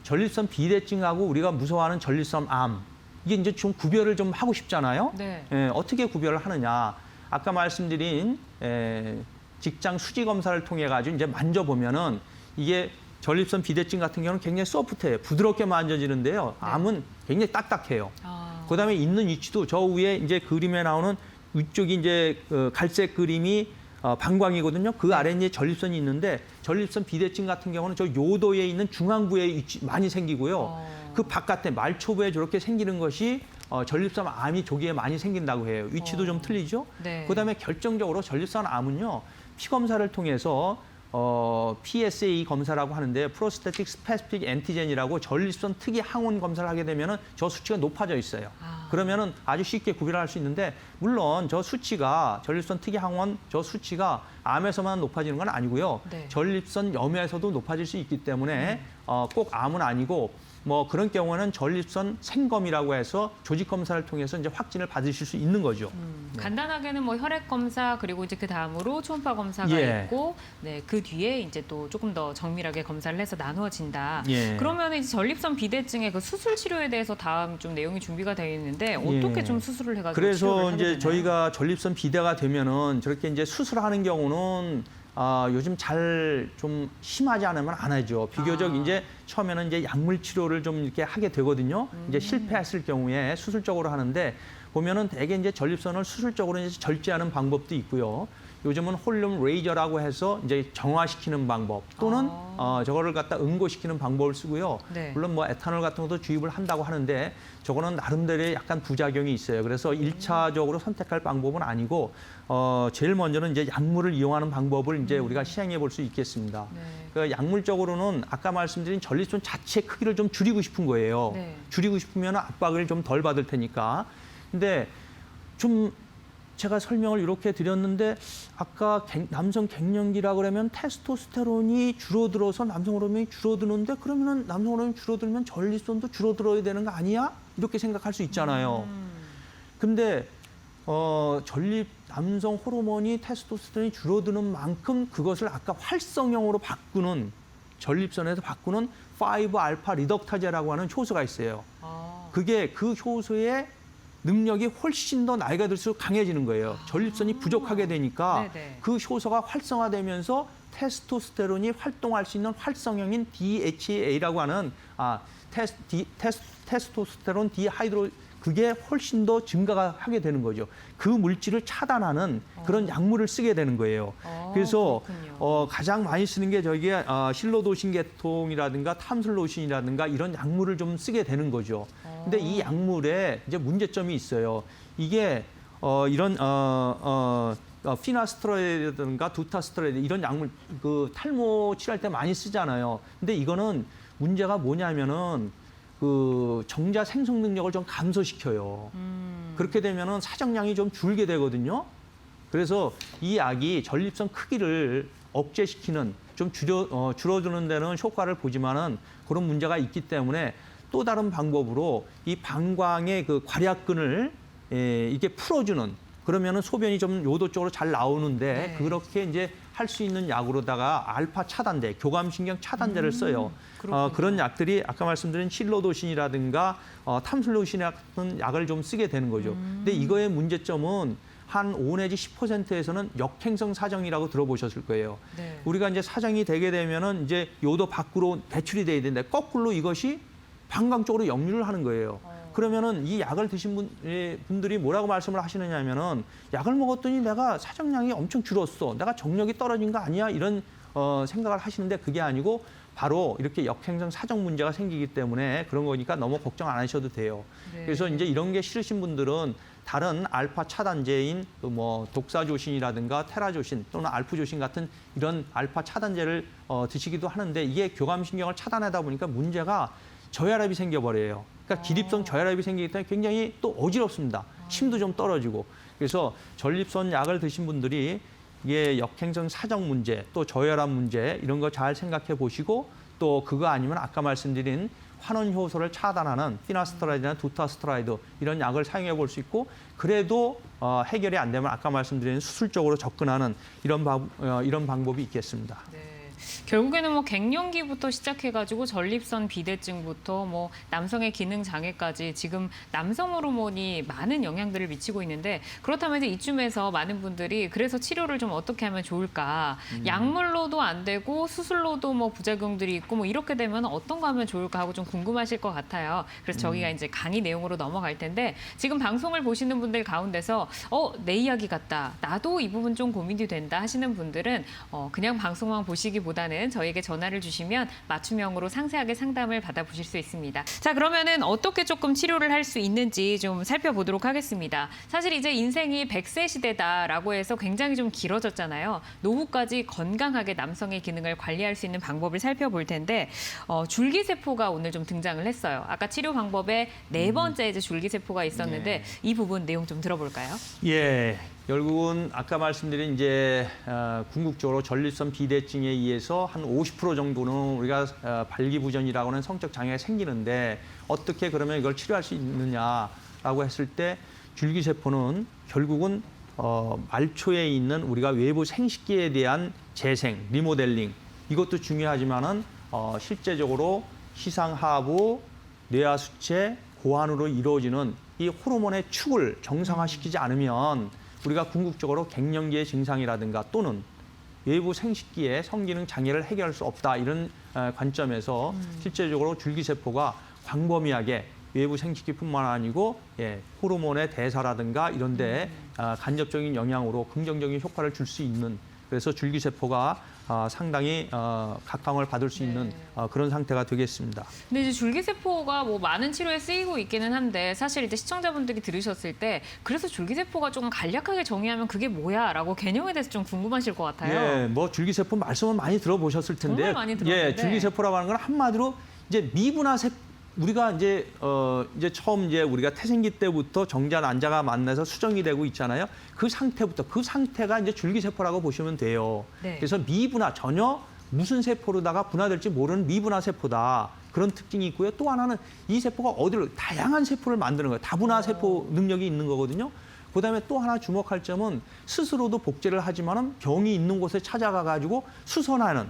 전립선 비대증하고 우리가 무서워하는 전립선 암 이게 이제 좀 구별을 좀 하고 싶잖아요. 네. 어떻게 구별을 하느냐? 아까 말씀드린 직장 수지 검사를 통해 가지고 이제 만져보면은 이게 전립선 비대증 같은 경우는 굉장히 소프트해요. 부드럽게 만져지는데요. 네. 암은 굉장히 딱딱해요. 아. 그다음에 있는 위치도 저 위에 이제 그림에 나오는 위쪽이 이제 갈색 그림이 방광이거든요. 그 아래에 이제 전립선이 있는데 전립선 비대증 같은 경우는 저 요도에 있는 중앙부에 위치 많이 생기고요. 그 바깥에 말초부에 저렇게 생기는 것이 전립선 암이 조기에 많이 생긴다고 해요. 위치도 좀 틀리죠. 네. 그다음에 결정적으로 전립선 암은요. 피 검사를 통해서 PSA 검사라고 하는데 프로스테틱 스페시픽 엔티젠이라고 전립선 특이 항원 검사를 하게 되면은 저 수치가 높아져 있어요. 그러면은 아주 쉽게 구별할 수 있는데 물론 저 수치가 전립선 특이 항원 저 수치가 암에서만 높아지는 건 아니고요. 네. 전립선 염에서도 높아질 수 있기 때문에 꼭 암은 아니고 뭐 그런 경우는 전립선 생검이라고 해서 조직 검사를 통해서 이제 확진을 받으실 수 있는 거죠. 간단하게는 뭐 혈액 검사 그리고 이제 그 다음으로 초음파 검사가 예. 있고, 네, 그 뒤에 이제 또 조금 더 정밀하게 검사를 해서 나누어진다. 예. 그러면 이제 전립선 비대증의 그 수술 치료에 대해서 다음 좀 내용이 준비가 되어 있는데 어떻게 예. 좀 수술을 해가지고 그래서 치료를 하게 이제 되나요? 저희가 전립선 비대가 되면은 저렇게 이제 수술하는 경우는 요즘 잘 좀 심하지 않으면 안 하죠. 비교적 이제 처음에는 이제 약물 치료를 좀 이렇게 하게 되거든요. 이제 실패했을 경우에 수술적으로 하는데 보면은 대개 이제 전립선을 수술적으로 이제 절제하는 방법도 있고요. 요즘은 홀륨 레이저라고 해서 이제 정화시키는 방법 또는 저거를 갖다 응고시키는 방법을 쓰고요. 네. 물론 뭐 에탄올 같은 것도 주입을 한다고 하는데 저거는 나름대로의 약간 부작용이 있어요. 그래서 일차적으로 선택할 방법은 아니고 제일 먼저는 이제 약물을 이용하는 방법을 이제 우리가 시행해 볼 수 있겠습니다. 네. 그 약물적으로는 아까 말씀드린 전립선 자체 크기를 좀 줄이고 싶은 거예요. 네. 줄이고 싶으면 압박을 좀 덜 받을 테니까. 근데 좀 제가 설명을 이렇게 드렸는데 아까 남성 갱년기라 그러면 테스토스테론이 줄어들어서 남성 호르몬이 줄어드는데 그러면은 남성 호르몬이 줄어들면 전립선도 줄어들어야 되는 거 아니야? 이렇게 생각할 수 있잖아요. 근데 남성 호르몬이 테스토스테론이 줄어드는 만큼 그것을 아까 활성형으로 바꾸는 전립선에서 바꾸는 5알파 리덕타제라고 하는 효소가 있어요. 그게 그 효소의 능력이 훨씬 더 나이가 들수록 강해지는 거예요. 전립선이 부족하게 되니까 네네. 그 효소가 활성화되면서 테스토스테론이 활동할 수 있는 활성형인 DHA라고 하는 테스토스테론 디하이드로 그게 훨씬 더 증가가 하게 되는 거죠. 그 물질을 차단하는 그런 약물을 쓰게 되는 거예요. 그래서 그렇군요. 가장 많이 쓰는 게 저기에 실로도신 계통이라든가 탐슬로신이라든가 이런 약물을 좀 쓰게 되는 거죠. 근데 이 약물에 이제 문제점이 있어요. 이게 이런 피나스트로이드라든가 두타스트로이드 이런 약물 그 탈모 치료할 때 많이 쓰잖아요. 근데 이거는 문제가 뭐냐면은 그 정자 생성 능력을 좀 감소시켜요. 그렇게 되면은 사정량이 좀 줄게 되거든요. 그래서 이 약이 전립선 크기를 억제시키는 좀 줄어드는 데는 효과를 보지만은 그런 문제가 있기 때문에 또 다른 방법으로 이 방광의 그 괄약근을 이게 풀어주는 그러면은 소변이 좀 요도 쪽으로 잘 나오는데 네. 그렇게 이제 할 수 있는 약으로다가 알파 차단제, 교감신경 차단제를 써요. 그런 약들이 아까 말씀드린 실로도신이라든가 탐슬로신 같은 약을 좀 쓰게 되는 거죠. 근데 이거의 문제점은 한 5 내지 10%에서는 역행성 사정이라고 들어보셨을 거예요. 네. 우리가 이제 사정이 되게 되면은 이제 요도 밖으로 배출이 돼야 되는데 거꾸로 이것이 방광 쪽으로 역류를 하는 거예요. 그러면은 이 약을 드신 분들이 뭐라고 말씀을 하시느냐면은 약을 먹었더니 내가 사정량이 엄청 줄었어. 내가 정력이 떨어진 거 아니야? 이런 생각을 하시는데 그게 아니고 바로 이렇게 역행성 사정 문제가 생기기 때문에 그런 거니까 너무 걱정 안 하셔도 돼요. 네. 그래서 이제 이런 게 싫으신 분들은 다른 알파 차단제인 뭐 독사조신이라든가 테라조신 또는 알프조신 같은 이런 알파 차단제를 드시기도 하는데 이게 교감신경을 차단하다 보니까 문제가 저혈압이 생겨버려요. 그러니까 기립성 저혈압이 생기기 때문에 굉장히 또 어지럽습니다. 힘도 좀 떨어지고. 그래서 전립선 약을 드신 분들이 이게 역행성 사정 문제, 또 저혈압 문제 이런 거 잘 생각해 보시고 또 그거 아니면 아까 말씀드린 환원 효소를 차단하는 피나스트라이드나 두타스트라이드 이런 약을 사용해 볼 수 있고 그래도 해결이 안 되면 아까 말씀드린 수술적으로 접근하는 이런 방법이 있겠습니다. 네. 결국에는 뭐 갱년기부터 시작해가지고 전립선 비대증부터 뭐 남성의 기능 장애까지 지금 남성 호르몬이 많은 영향들을 미치고 있는데 그렇다면 이제 이쯤에서 많은 분들이 그래서 치료를 좀 어떻게 하면 좋을까? 약물로도 안 되고 수술로도 뭐 부작용들이 있고 뭐 이렇게 되면 어떤 거 하면 좋을까 하고 좀 궁금하실 것 같아요. 그래서 저희가 이제 강의 내용으로 넘어갈 텐데 지금 방송을 보시는 분들 가운데서 내 이야기 같다. 나도 이 부분 좀 고민이 된다 하시는 분들은 그냥 방송만 보시기보다는 저희에게 전화를 주시면 맞춤형으로 상세하게 상담을 받아보실 수 있습니다. 자, 그러면은 어떻게 조금 치료를 할 수 있는지 좀 살펴보도록 하겠습니다. 사실 이제 인생이 100세 시대다라고 해서 굉장히 좀 길어졌잖아요. 노후까지 건강하게 남성의 기능을 관리할 수 있는 방법을 살펴볼 텐데 줄기세포가 오늘 좀 등장을 했어요. 아까 치료 방법에 네 번째 이제 줄기세포가 있었는데 네. 이 부분 내용 좀 들어볼까요? 예, 결국은 아까 말씀드린 이제 궁극적으로 전립선 비대증에 의해서 한 50% 정도는 우리가 발기부전이라고 하는 성적 장애가 생기는데 어떻게 그러면 이걸 치료할 수 있느냐라고 했을 때 줄기세포는 결국은 말초에 있는 우리가 외부 생식기에 대한 재생, 리모델링 이것도 중요하지만은 실제적으로 시상하부, 뇌하수체, 고환으로 이루어지는 이 호르몬의 축을 정상화시키지 않으면 우리가 궁극적으로 갱년기의 증상이라든가 또는 외부 생식기의 성기능 장애를 해결할 수 없다 이런 관점에서 실제적으로 줄기세포가 광범위하게 외부 생식기뿐만 아니고 호르몬의 대사라든가 이런 데 간접적인 영향으로 긍정적인 효과를 줄 수 있는 그래서 줄기세포가 상당히 각광을 받을 수 있는 그런 상태가 되겠습니다. 근데 이제 줄기세포가 뭐 많은 치료에 쓰이고 있기는 한데 사실 이제 시청자분들이 들으셨을 때 그래서 줄기세포가 조금 간략하게 정의하면 그게 뭐야라고 개념에 대해서 좀 궁금하실 것 같아요. 예, 뭐 줄기세포 말씀은 많이 들어보셨을 텐데, 정말 많이 들었는데. 예, 줄기세포라고 하는 건 한마디로 이제 미분화 우리가 이제 처음 이제 우리가 태생기 때부터 정자 난자가 만나서 수정이 되고 있잖아요. 그 상태가 이제 줄기세포라고 보시면 돼요. 네. 그래서 미분화 전혀 무슨 세포로다가 분화될지 모르는 미분화 세포다. 그런 특징이 있고요. 또 하나는 이 세포가 다양한 세포를 만드는 거예요. 다분화 세포 능력이 있는 거거든요. 그다음에 또 하나 주목할 점은 스스로도 복제를 하지만은 병이 있는 곳에 찾아가 가지고 수선하는,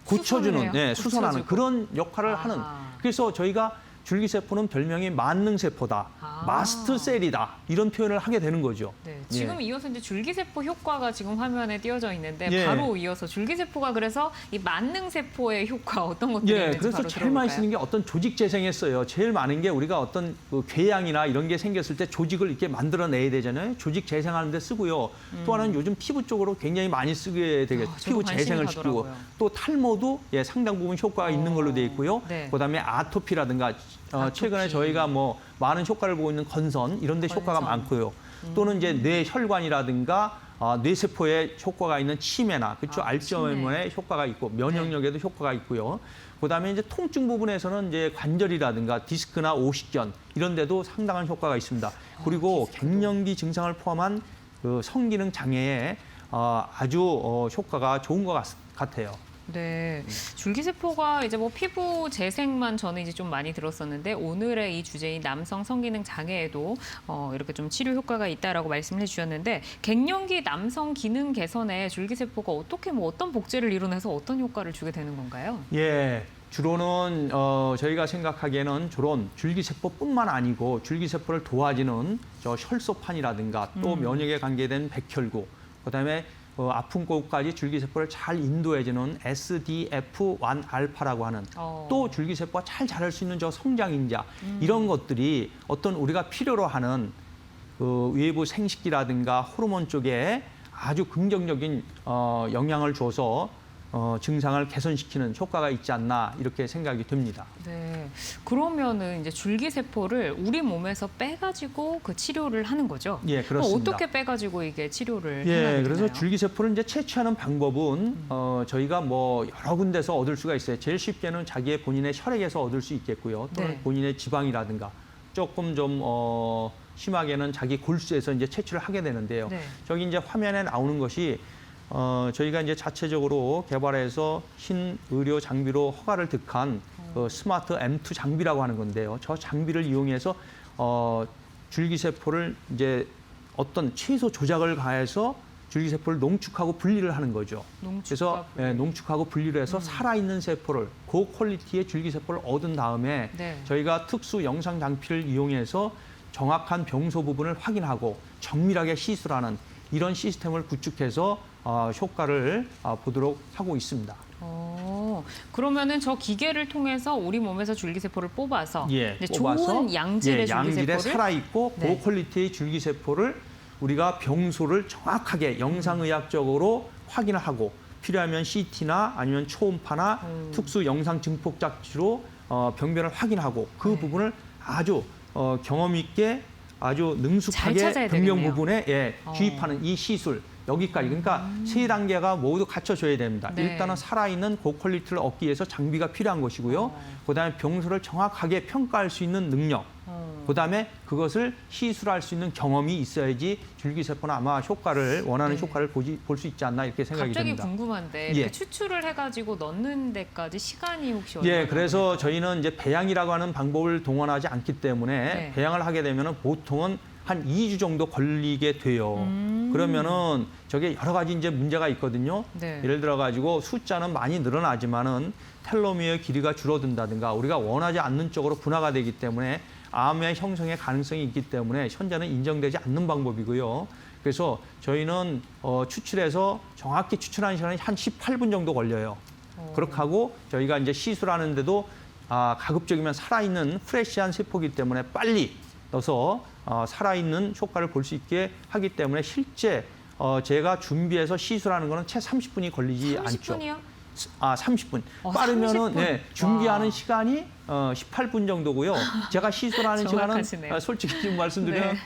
고쳐주는, 수선하는 그런 역할을 하는. 그래서 저희가 줄기세포는 별명이 만능세포다, 마스트셀이다 이런 표현을 하게 되는 거죠. 네, 지금 이어서 이제 줄기세포 효과가 지금 화면에 띄어져 있는데 예. 바로 이어서 줄기세포가 그래서 이 만능세포의 효과 어떤 것들이 있는지 그래서 바로 제일 많이 들어볼까요? 쓰는 게 어떤 조직 재생에 써요. 제일 많은 게 우리가 어떤 궤양이나 이런 게 생겼을 때 조직을 이렇게 만들어내야 되잖아요. 조직 재생하는 데 쓰고요. 또 하나는 요즘 피부 쪽으로 굉장히 많이 쓰게 되겠죠. 저도 피부 관심이 재생을 시키고 가더라고요. 또 탈모도 상당 부분 효과가 있는 걸로 돼 있고요. 네. 그다음에 아토피라든가 최근에 저희가 뭐 많은 효과를 보고 있는 건선 이런 데 효과가 많고요. 또는 이제 뇌혈관이라든가 뇌세포에 효과가 있는 치매나 그렇죠. 알츠하이머에 효과가 있고 면역력에도 효과가 있고요. 그다음에 이제 통증 부분에서는 이제 관절이라든가 디스크나 오십견 이런 데도 상당한 효과가 있습니다. 그리고 갱년기 증상을 포함한 그 성기능 장애에 아주 효과가 좋은 것 같아요. 네, 줄기세포가 이제 뭐 피부 재생만 저는 이제 좀 많이 들었었는데 오늘의 이 주제인 남성 성기능 장애에도 이렇게 좀 치료 효과가 있다라고 말씀을 해주셨는데 갱년기 남성 기능 개선에 줄기세포가 어떻게 뭐 어떤 복제를 이뤄내서 어떤 효과를 주게 되는 건가요? 예. 주로는 저희가 생각하기에는 주로 줄기세포뿐만 아니고 줄기세포를 도와주는 혈소판이라든가 또 면역에 관계된 백혈구, 그다음에 아픈 곳까지 줄기세포를 잘 인도해주는 SDF1알파라고 하는 또 줄기세포가 잘 자랄 수 있는 성장인자 이런 것들이 어떤 우리가 필요로 하는 외부 생식기라든가 호르몬 쪽에 아주 긍정적인 영향을 줘서 증상을 개선시키는 효과가 있지 않나 이렇게 생각이 듭니다. 네, 그러면은 이제 줄기세포를 우리 몸에서 빼가지고 그 치료를 하는 거죠? 예, 그렇습니다. 어떻게 빼가지고 이게 치료를 예, 해나가게 그래서 되나요? 줄기세포를 이제 채취하는 방법은 저희가 뭐 여러 군데서 얻을 수가 있어요. 제일 쉽게는 자기의 본인의 혈액에서 얻을 수 있겠고요. 또는 네. 본인의 지방이라든가 조금 좀 심하게는 자기 골수에서 이제 채취를 하게 되는데요. 네. 저기 이제 화면에 나오는 것이 저희가 이제 자체적으로 개발해서 흰 의료 장비로 허가를 득한 스마트 M2 장비라고 하는 건데요. 저 장비를 이용해서 줄기세포를 이제 어떤 최소 조작을 가해서 줄기세포를 농축하고 분리를 하는 거죠. 그래서 농축하고 분리를 해서 살아있는 세포를 고퀄리티의 줄기세포를 얻은 다음에 네. 저희가 특수 영상 장피를 이용해서 정확한 병소 부분을 확인하고 정밀하게 시술하는 이런 시스템을 구축해서 효과를 보도록 하고 있습니다. 그러면은 저 기계를 통해서 우리 몸에서 줄기세포를 뽑아서, 뽑아서 좋은 양질의 줄기세포를 살아있고 네. 고퀄리티의 줄기세포를 우리가 병소를 정확하게 영상의학적으로 확인을 하고 필요하면 CT나 아니면 초음파나 특수 영상 증폭작지로 병변을 확인하고 그 네. 부분을 아주 경험 있게 아주 잘 능숙하게 찾아야 병명 되겠네요. 부분에 주입하는 이 시술 여기까지 그러니까 세 단계가 모두 갖춰져야 됩니다. 네. 일단은 살아있는 고퀄리티를 얻기 위해서 장비가 필요한 것이고요. 그다음에 병소를 정확하게 평가할 수 있는 능력, 그다음에 그것을 시술할 수 있는 경험이 있어야지 줄기세포는 아마 원하는 네. 효과를 볼 수 있지 않나 이렇게 생각이 갑자기 됩니다. 궁금한데 예. 이렇게 추출을 해가지고 넣는 데까지 시간이 혹시 얼마나 예, 그래서 걸릴까요? 저희는 이제 배양이라고 하는 방법을 동원하지 않기 때문에 네. 배양을 하게 되면은 보통은 한 2주 정도 걸리게 돼요. 그러면은 저게 여러 가지 이제 문제가 있거든요. 네. 예를 들어 가지고 숫자는 많이 늘어나지만은 텔로미어의 길이가 줄어든다든가 우리가 원하지 않는 쪽으로 분화가 되기 때문에 암의 형성의 가능성이 있기 때문에 현재는 인정되지 않는 방법이고요. 그래서 저희는 추출해서 정확히 추출하는 시간이 한 18분 정도 걸려요. 그렇게 하고 저희가 이제 시술하는데도 가급적이면 살아있는 프레시한 세포이기 때문에 빨리 넣어서 살아있는 효과를 볼 수 있게 하기 때문에 실제 제가 준비해서 시술하는 거는 채 30분이 걸리지 않죠. 30분이요? 30분. 빠르면은 30분? 네, 준비하는 와. 시간이 18분 정도고요. 제가 시술하는 시간은 정확하시네요. 솔직히 좀 말씀드리면 네.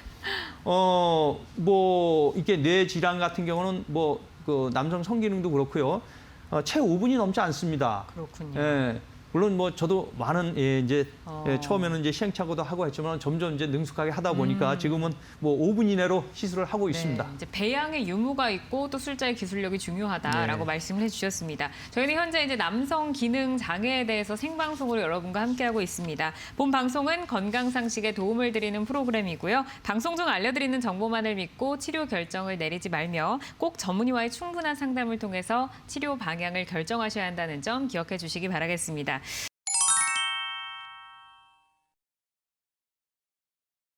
뭐 이렇게 뇌 질환 같은 경우는 뭐 그 남성 성기능도 그렇고요. 채 5분이 넘지 않습니다. 그렇군요. 예. 물론 뭐 저도 많은 이제 어. 처음에는 이제 시행착오도 하고 했지만 점점 이제 능숙하게 하다 보니까 지금은 뭐 5분 이내로 시술을 하고 있습니다. 이제 배양의 유무가 있고 또 술자의 기술력이 중요하다라고 네. 말씀을 해주셨습니다. 저희는 현재 이제 남성 기능 장애에 대해서 생방송으로 여러분과 함께하고 있습니다. 본 방송은 건강 상식에 도움을 드리는 프로그램이고요. 방송 중 알려드리는 정보만을 믿고 치료 결정을 내리지 말며 꼭 전문의와의 충분한 상담을 통해서 치료 방향을 결정하셔야 한다는 점 기억해 주시기 바라겠습니다.